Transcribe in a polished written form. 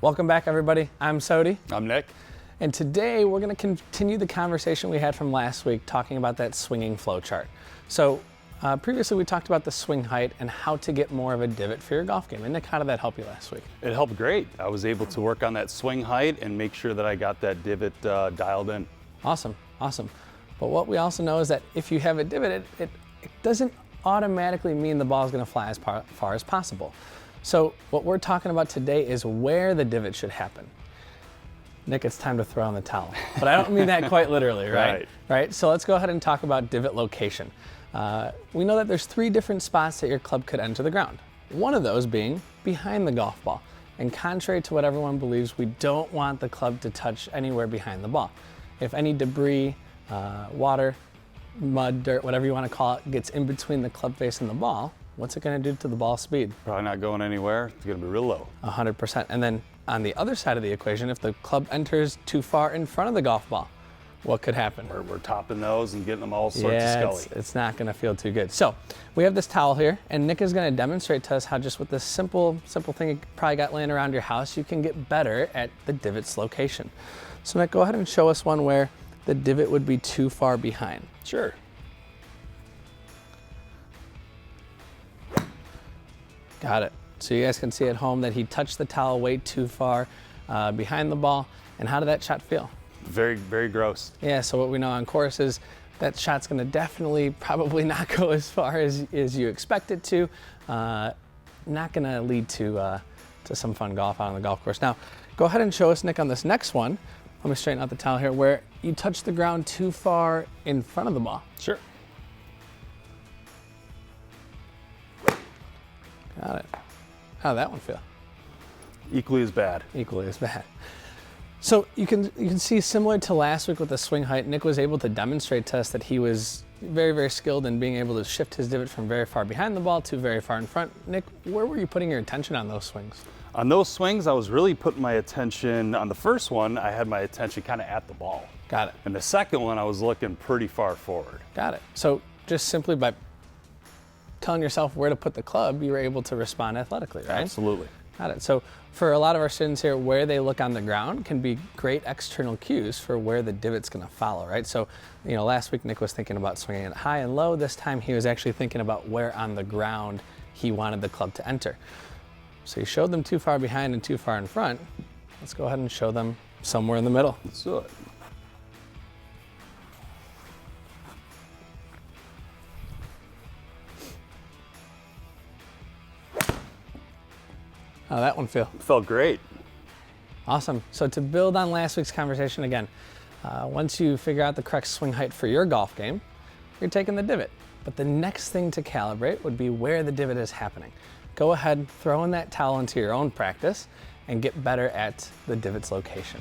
Welcome back, everybody. I'm Soti. I'm Nick. And today we're going to continue the conversation we had from last week talking about that swinging flow chart. So previously we talked about the swing height and how to get more of a divot for your golf game. And Nick, how did that help you last week? It helped great. I was able to work on that swing height and make sure that I got that divot dialed in. Awesome, awesome. But what we also know is that if you have a divot, it doesn't automatically mean the ball is going to fly as far as possible. So what we're talking about today is where the divot should happen. Nick, it's time to throw on the towel. But I don't mean that quite literally, right? Right. So let's go ahead and talk about divot location. We know that there's 3 different spots that your club could enter the ground. One of those being behind the golf ball. And contrary to what everyone believes, we don't want the club to touch anywhere behind the ball. If any debris, water, mud, dirt, whatever you want to call it, gets in between the club face and the ball, what's it going to do to the ball speed? Probably not going anywhere. It's going to be real low. 100%. And then on the other side of the equation, if the club enters too far in front of the golf ball, what could happen? We're topping those and getting them all sorts of scully. It's not going to feel too good. So we have this towel here, and Nick is going to demonstrate to us how just with this simple thing you probably got laying around your house, you can get better at the divot's location. So Nick, go ahead and show us one where the divot would be too far behind. Sure. Got it. So you guys can see at home that he touched the towel way too far behind the ball. And how did that shot feel? Very, very gross. Yeah, so what we know on course is that shot's gonna definitely probably not go as far as you expect it to. Not gonna lead to some fun golf out on the golf course. Now, go ahead and show us, Nick, on this next one. Let me straighten out the towel here, where you touch the ground too far in front of the ball. Sure. Got it. How did that one feel? Equally as bad. Equally as bad. So you can see, similar to last week with the swing height, Nick was able to demonstrate to us that he was very, very skilled in being able to shift his divot from very far behind the ball to very far in front. Nick, where were you putting your attention on those swings? On those swings, I was really putting my attention, on the first one, I had my attention kind of at the ball. Got it. And the second one, I was looking pretty far forward. Got it. So just simply by telling yourself where to put the club, you were able to respond athletically, right? Absolutely. Got it. So for a lot of our students here, where they look on the ground can be great external cues for where the divot's going to follow, right? So, last week Nick was thinking about swinging it high and low. This time he was actually thinking about where on the ground he wanted the club to enter. So you showed them too far behind and too far in front. Let's go ahead and show them somewhere in the middle. Let's do it. How'd that one feel? It felt great. Awesome. So to build on last week's conversation again, once you figure out the correct swing height for your golf game, you're taking the divot. But the next thing to calibrate would be where the divot is happening. Go ahead, throw in that towel into your own practice and get better at the divot's location.